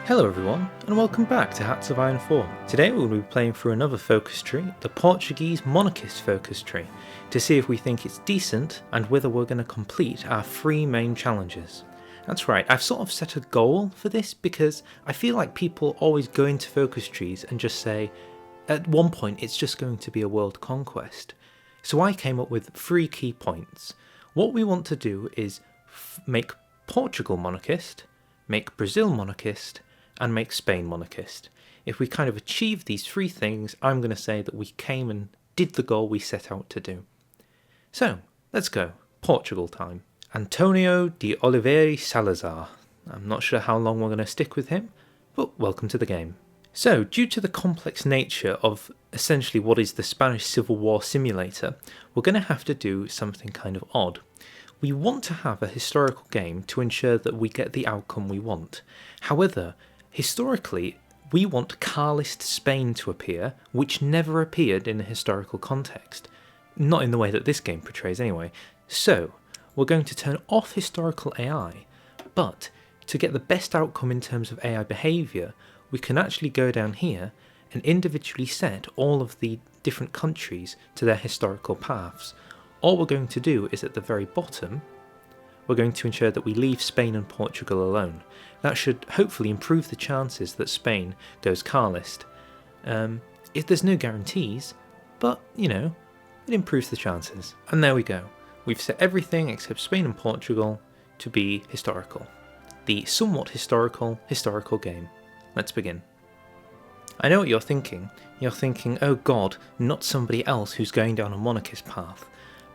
Hello everyone, and welcome back to Hats of Iron 4. Today we'll be playing through another focus tree, the Portuguese monarchist focus tree, to see if we think it's decent and whether we're going to complete our 3 main challenges. That's right, I've sort of set a goal for this because I feel like people always go into focus trees and just say, at one point it's just going to be a world conquest. So I came up with 3 key points. What we want to do is make Portugal monarchist, make Brazil monarchist, and make Spain monarchist. If we kind of achieve these 3 things, I'm going to say that we came and did the goal we set out to do. So, let's go. Portugal time. Antonio de Oliveira Salazar. I'm not sure how long we're going to stick with him, but welcome to the game. So, due to the complex nature of essentially what is the Spanish Civil War simulator, we're going to have to do something kind of odd. We want to have a historical game to ensure that we get the outcome we want. However, historically, we want Carlist Spain to appear, which never appeared in a historical context. Not in the way that this game portrays anyway. So, we're going to turn off historical AI, but to get the best outcome in terms of AI behaviour, we can actually go down here and individually set all of the different countries to their historical paths. All we're going to do is at the very bottom, we're going to ensure that we leave Spain and Portugal alone. That should hopefully improve the chances that Spain goes Carlist. There's no guarantees, but, you know, it improves the chances. And there we go. We've set everything except Spain and Portugal to be historical. The somewhat historical game. Let's begin. I know what you're thinking. You're thinking, oh god, not somebody else who's going down a monarchist path.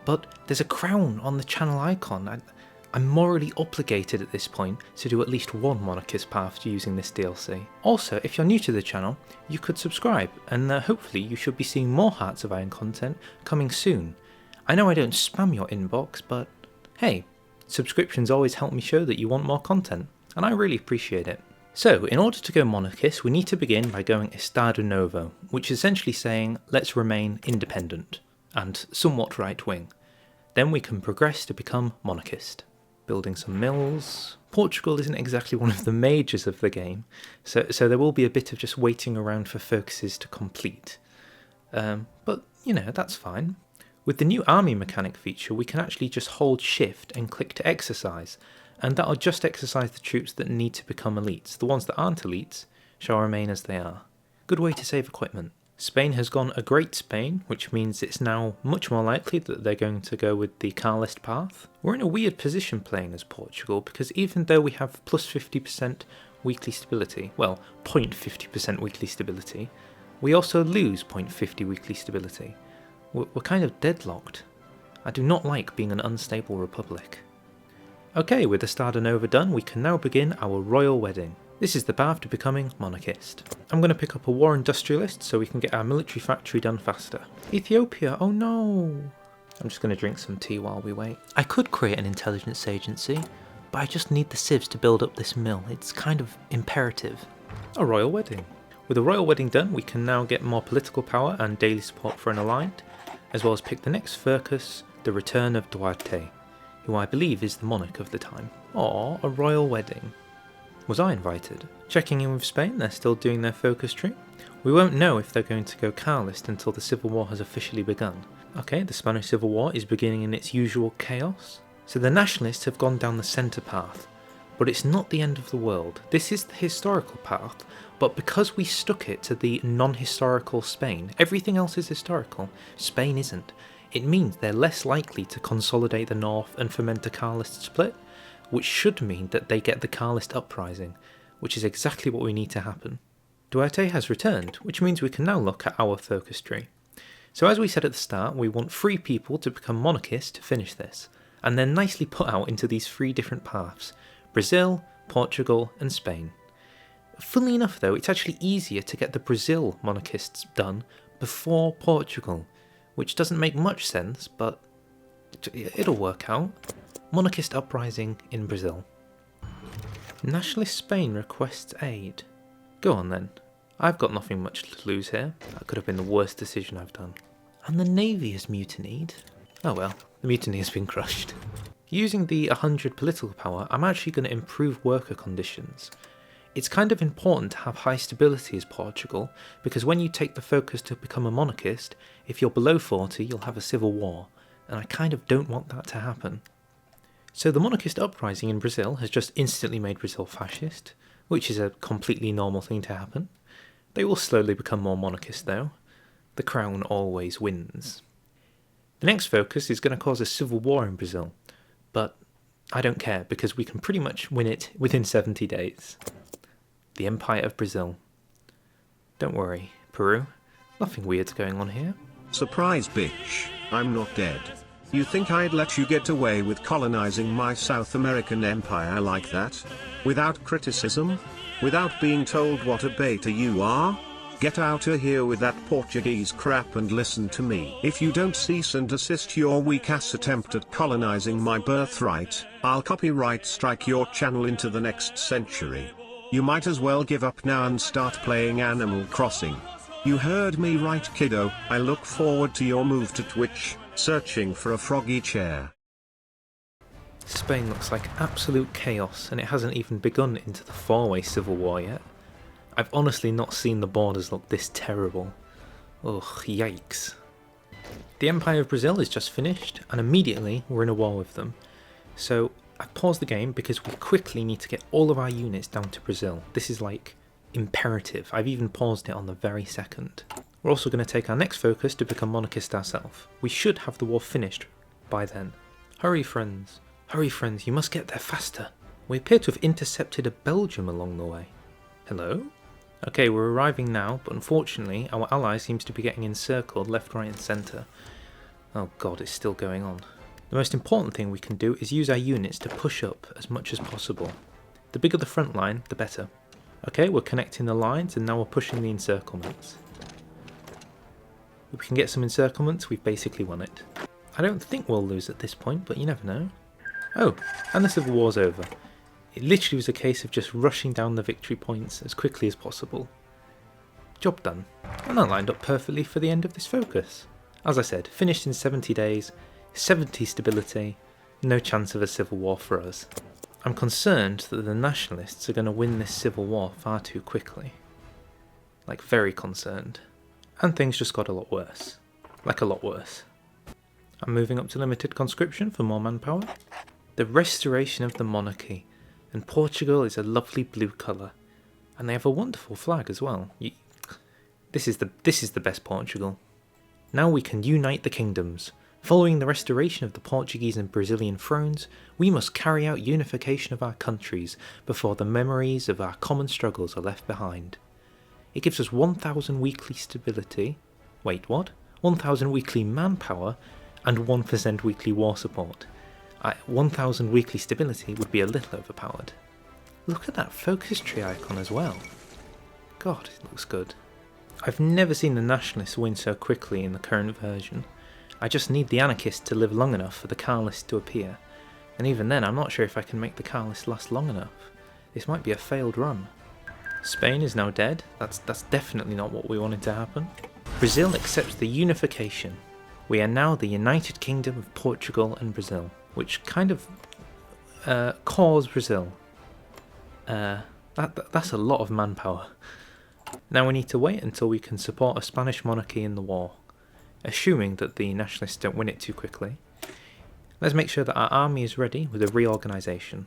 But there's a crown on the channel icon. I'm morally obligated at this point to do at least one monarchist path using this DLC. Also, if you're new to the channel, you could subscribe, and hopefully you should be seeing more Hearts of Iron content coming soon. I know I don't spam your inbox, but hey, subscriptions always help me show that you want more content, and I really appreciate it. So, in order to go monarchist, we need to begin by going Estado Novo, which is essentially saying, let's remain independent, and somewhat right-wing. Then we can progress to become monarchist. Building some mills. Portugal isn't exactly one of the majors of the game, so there will be a bit of just waiting around for focuses to complete. But, you know, that's fine. With the new army mechanic feature, we can actually just hold shift and click to exercise, and that'll just exercise the troops that need to become elites. The ones that aren't elites shall remain as they are. Good way to save equipment. Spain has gone a Great Spain, which means it's now much more likely that they're going to go with the Carlist path. We're in a weird position playing as Portugal, because even though we have plus 50% weekly stability, well, 0.50% weekly stability, we also lose 0.50 weekly stability. We're kind of deadlocked. I do not like being an unstable republic. Okay, with the Estado Novo done, we can now begin our royal wedding. This is the path to becoming monarchist. I'm going to pick up a war industrialist so we can get our military factory done faster. Ethiopia, oh no! I'm just going to drink some tea while we wait. I could create an intelligence agency, but I just need the civs to build up this mill. It's kind of imperative. A royal wedding. With a royal wedding done, we can now get more political power and daily support for an aligned, as well as pick the next focus, the return of Duarte, who I believe is the monarch of the time. Aww, a royal wedding. Was I invited? Checking in with Spain, they're still doing their focus tree. We won't know if they're going to go Carlist until the Civil War has officially begun. Okay, the Spanish Civil War is beginning in its usual chaos. So the nationalists have gone down the centre path, but it's not the end of the world. This is the historical path, but because we stuck it to the non-historical Spain, everything else is historical, Spain isn't. It means they're less likely to consolidate the north and foment a Carlist split, which should mean that they get the Carlist uprising, which is exactly what we need to happen. Duarte has returned, which means we can now look at our focus tree. So as we said at the start, we want 3 people to become monarchist to finish this, and then nicely put out into these 3 different paths: Brazil, Portugal, and Spain. Funnily enough though, it's actually easier to get the Brazil monarchists done before Portugal, which doesn't make much sense, but it'll work out. Monarchist uprising in Brazil. Nationalist Spain requests aid. Go on then. I've got nothing much to lose here. That could have been the worst decision I've done. And the navy has mutinied. Oh well, the mutiny has been crushed. Using the 100 political power, I'm actually going to improve worker conditions. It's kind of important to have high stability as Portugal, because when you take the focus to become a monarchist, if you're below 40 you'll have a civil war, and I kind of don't want that to happen. So the monarchist uprising in Brazil has just instantly made Brazil fascist, which is a completely normal thing to happen. They will slowly become more monarchist though. The crown always wins. The next focus is going to cause a civil war in Brazil, but I don't care because we can pretty much win it within 70 days. The Empire of Brazil. Don't worry, Peru. Nothing weird's going on here. Surprise, bitch. I'm not dead. You think I'd let you get away with colonizing my South American empire like that? Without criticism? Without being told what a beta you are? Get out of here with that Portuguese crap and listen to me. If you don't cease and desist your weak-ass attempt at colonizing my birthright, I'll copyright strike your channel into the next century. You might as well give up now and start playing Animal Crossing. You heard me right, kiddo. I look forward to your move to Twitch, searching for a froggy chair. Spain looks like absolute chaos, and it hasn't even begun into the four-way civil war yet. I've honestly not seen the borders look this terrible. Ugh, yikes. The Empire of Brazil is just finished, and immediately we're in a war with them. So I've paused the game because we quickly need to get all of our units down to Brazil. This is like imperative. I've even paused it on the very second. We're also going to take our next focus to become monarchist ourselves. We should have the war finished by then. Hurry friends, you must get there faster. We appear to have intercepted a Belgium along the way. Hello? Okay, we're arriving now, but unfortunately our ally seems to be getting encircled left, right and centre. Oh god, it's still going on. The most important thing we can do is use our units to push up as much as possible. The bigger the front line, the better. Okay, we're connecting the lines and now we're pushing the encirclements. If we can get some encirclements, we've basically won it. I don't think we'll lose at this point, but you never know. Oh, and the civil war's over. It literally was a case of just rushing down the victory points as quickly as possible. Job done. And that lined up perfectly for the end of this focus. As I said, finished in 70 days, 70 stability, no chance of a civil war for us. I'm concerned that the nationalists are going to win this civil war far too quickly. Like, very concerned. And things just got a lot worse. Like, a lot worse. I'm moving up to limited conscription for more manpower. The restoration of the monarchy. And Portugal is a lovely blue colour. And they have a wonderful flag as well. This is the best Portugal. Now we can unite the kingdoms. Following the restoration of the Portuguese and Brazilian thrones, we must carry out unification of our countries before the memories of our common struggles are left behind. It gives us 1,000 weekly stability. Wait, what? 1,000 weekly manpower and 1% weekly war support. 1,000 weekly stability would be a little overpowered. Look at that focus tree icon as well. God, it looks good. I've never seen the nationalists win so quickly in the current version. I just need the anarchists to live long enough for the Carlists to appear. And even then, I'm not sure if I can make the Carlists last long enough. This might be a failed run. Spain is now dead. That's definitely not what we wanted to happen. Brazil accepts the unification. We are now the United Kingdom of Portugal and Brazil, which kind of caused Brazil. That's a lot of manpower. Now we need to wait until we can support a Spanish monarchy in the war, assuming that the nationalists don't win it too quickly. Let's make sure that our army is ready with a reorganisation.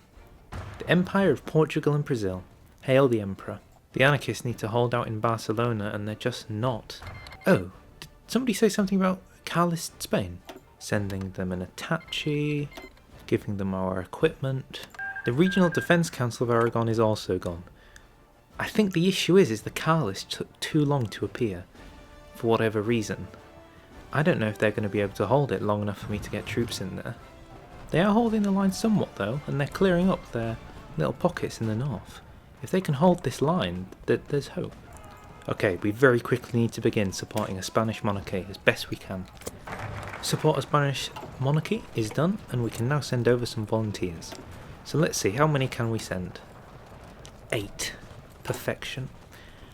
The Empire of Portugal and Brazil. Hail the Emperor. The anarchists need to hold out in Barcelona and they're just not. Oh, did somebody say something about Carlist Spain? Sending them an attaché, giving them our equipment. The Regional Defence Council of Aragon is also gone. I think the issue is the Carlists took too long to appear, for whatever reason. I don't know if they're going to be able to hold it long enough for me to get troops in there. They are holding the line somewhat though, and they're clearing up their little pockets in the north. If they can hold this line, there's hope. Okay, we very quickly need to begin supporting a Spanish monarchy as best we can. Support a Spanish monarchy is done, and we can now send over some volunteers. So let's see, how many can we send? 8. Perfection.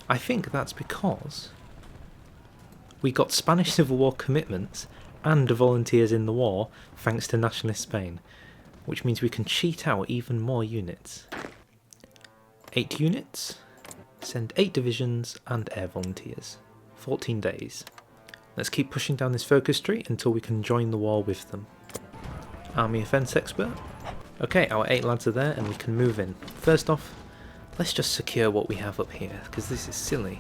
I think that's because we got Spanish Civil War commitments and volunteers in the war thanks to Nationalist Spain, which means we can cheat out even more units. 8 units, send 8 divisions and air volunteers. 14 days. Let's keep pushing down this focus tree until we can join the war with them. Army offense expert. Okay, our 8 lads are there and we can move in. First off, let's just secure what we have up here, because this is silly.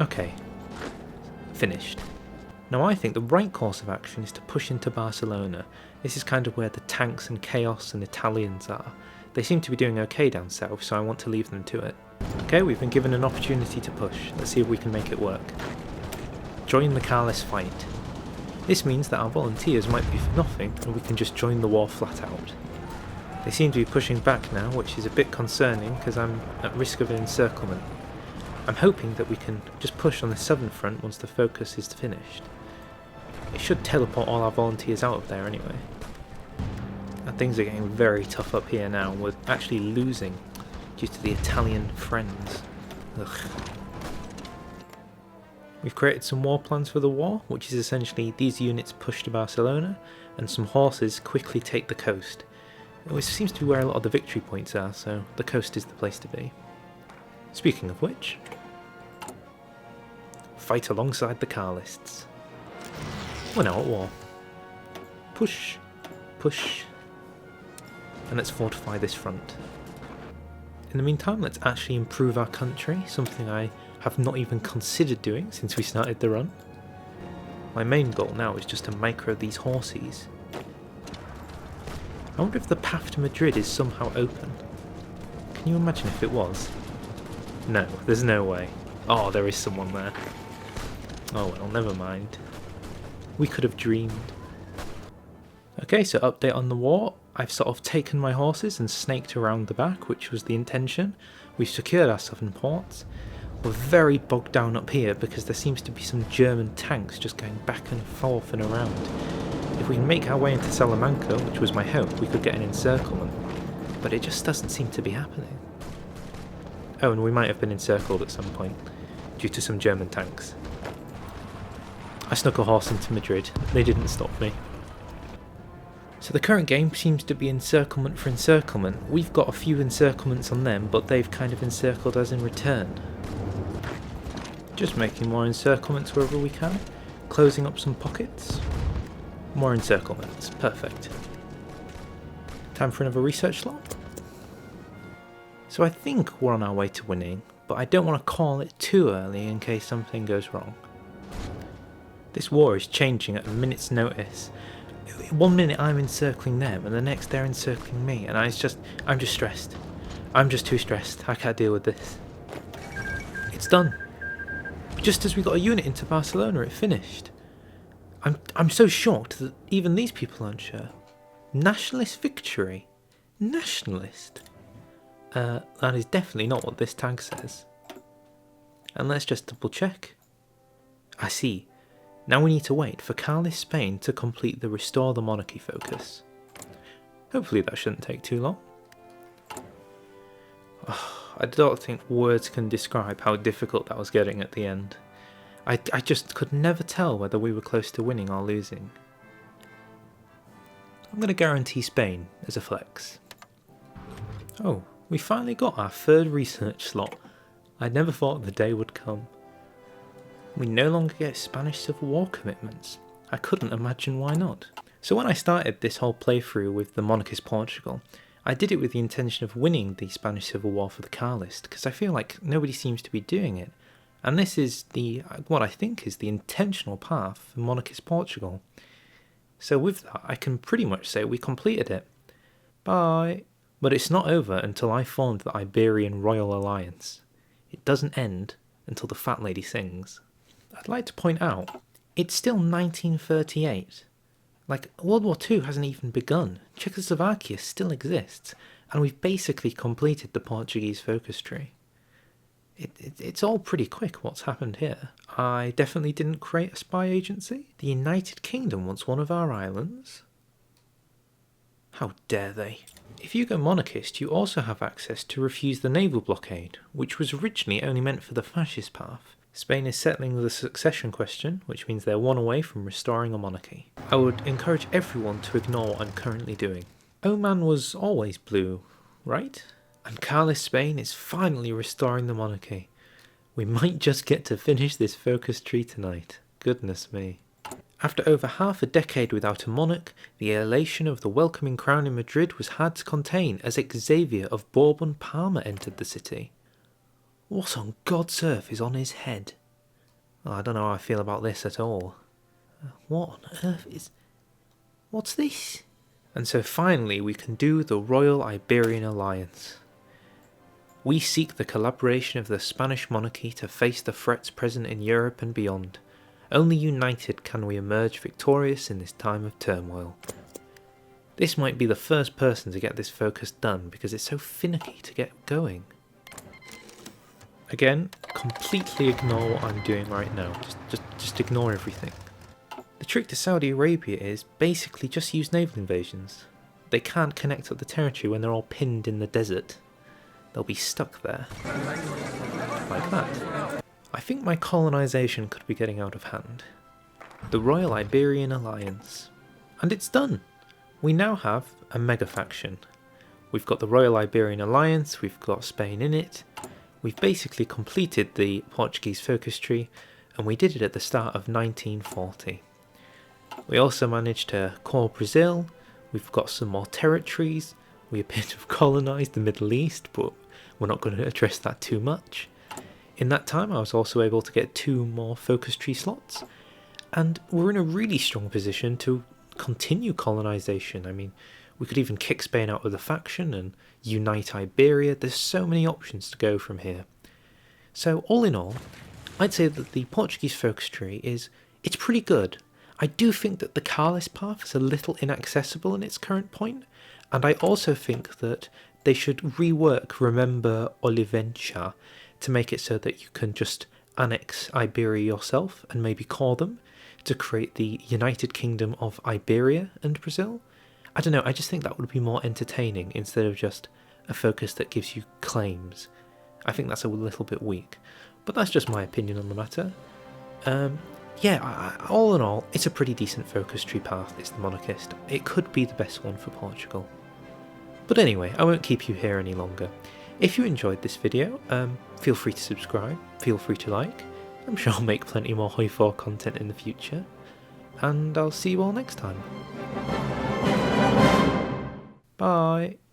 Okay, finished. Now I think the right course of action is to push into Barcelona. This is kind of where the tanks and chaos and Italians are. They seem to be doing okay down south, so I want to leave them to it. Okay, we've been given an opportunity to push. Let's see if we can make it work. Join the Carlist fight. This means that our volunteers might be for nothing and we can just join the war flat out. They seem to be pushing back now, which is a bit concerning because I'm at risk of an encirclement. I'm hoping that we can just push on the southern front once the focus is finished. It should teleport all our volunteers out of there anyway. And things are getting very tough up here now. We're actually losing due to the Italian friends. Ugh. We've created some war plans for the war, which is essentially these units push to Barcelona and some horses quickly take the coast. It seems to be where a lot of the victory points are, so the coast is the place to be. Speaking of which, fight alongside the Carlists. We're now at war. Push, push, and let's fortify this front. In the meantime, let's actually improve our country, something I have not even considered doing since we started the run. My main goal now is just to micro these horses. I wonder if the path to Madrid is somehow open. Can you imagine if it was? No, there's no way. Oh, there is someone there. Oh well, never mind. We could have dreamed. Okay, so update on the war. I've sort of taken my horses and snaked around the back, which was the intention. We've secured our southern ports. We're very bogged down up here because there seems to be some German tanks just going back and forth and around. If we can make our way into Salamanca, which was my hope, we could get an encirclement. But it just doesn't seem to be happening. Oh, and we might have been encircled at some point due to some German tanks. I snuck a horse into Madrid. They didn't stop me. So the current game seems to be encirclement for encirclement. We've got a few encirclements on them, but they've kind of encircled us in return. Just making more encirclements wherever we can. Closing up some pockets. More encirclements. Perfect. Time for another research slot. So I think we're on our way to winning, but I don't want to call it too early in case something goes wrong. This war is changing at a minute's notice. 1 minute I'm encircling them and the next they're encircling me, and I'm just stressed. I'm just too stressed. I can't deal with this. It's done. Just as we got a unit into Barcelona, it finished. I'm so shocked that even these people aren't sure. Nationalist victory? Nationalist? That is definitely not what this tag says. And let's just double check. I see. Now we need to wait for Carlist Spain to complete the Restore the Monarchy focus. Hopefully that shouldn't take too long. Oh, I don't think words can describe how difficult that was getting at the end. I just could never tell whether we were close to winning or losing. I'm going to guarantee Spain as a flex. Oh, we finally got our third research slot. I never thought the day would come. We no longer get Spanish Civil War commitments. I couldn't imagine why not. So when I started this whole playthrough with the monarchist Portugal, I did it with the intention of winning the Spanish Civil War for the Carlist, because I feel like nobody seems to be doing it. And this is what I think is the intentional path for monarchist Portugal. So with that, I can pretty much say we completed it. Bye. But it's not over until I formed the Iberian Royal Alliance. It doesn't end until the fat lady sings. I'd like to point out, it's still 1938. Like, World War II hasn't even begun. Czechoslovakia still exists, and we've basically completed the Portuguese focus tree. It's all pretty quick what's happened here. I definitely didn't create a spy agency. The United Kingdom wants one of our islands. How dare they? If you go monarchist, you also have access to refuse the naval blockade, which was originally only meant for the fascist path. Spain is settling the succession question, which means they're one away from restoring a monarchy. I would encourage everyone to ignore what I'm currently doing. Oman was always blue, right? And Carlist Spain is finally restoring the monarchy. We might just get to finish this focus tree tonight. Goodness me. After over half a decade without a monarch, the elation of the welcoming crown in Madrid was hard to contain as Xavier of Bourbon-Parma entered the city. What on God's earth is on his head? Oh, I don't know how I feel about this at all. What on earth is... What's this? And so finally we can do the Royal Iberian Alliance. We seek the collaboration of the Spanish monarchy to face the threats present in Europe and beyond. Only united can we emerge victorious in this time of turmoil. This might be the first person to get this focus done because it's so finicky to get going. Again, completely ignore what I'm doing right now. Just ignore everything. The trick to Saudi Arabia is basically just use naval invasions. They can't connect up the territory when they're all pinned in the desert. They'll be stuck there. Like that. I think my colonisation could be getting out of hand. The Royal Iberian Alliance. And it's done! We now have a mega faction. We've got the Royal Iberian Alliance, we've got Spain in it. We've basically completed the Portuguese focus tree, and we did it at the start of 1940. We also managed to core Brazil, we've got some more territories, we appear to have colonised the Middle East, but we're not going to address that too much. In that time I was also able to get 2 more focus tree slots, and we're in a really strong position to continue colonisation. I mean, we could even kick Spain out of the faction and unite Iberia. There's so many options to go from here. So all in all, I'd say that the Portuguese focus tree it's pretty good. I do think that the Carlist path is a little inaccessible in its current point, and I also think that they should rework Remember Olivença to make it so that you can just annex Iberia yourself and maybe core them to create the United Kingdom of Iberia and Brazil. I don't know, I just think that would be more entertaining instead of just a focus that gives you claims. I think that's a little bit weak, but that's just my opinion on the matter. All in all, it's a pretty decent focus tree path. It's the monarchist. It could be the best one for Portugal. But anyway, I won't keep you here any longer. If you enjoyed this video, feel free to subscribe, feel free to like. I'm sure I'll make plenty more Hoi 4 content in the future, and I'll see you all next time. Bye!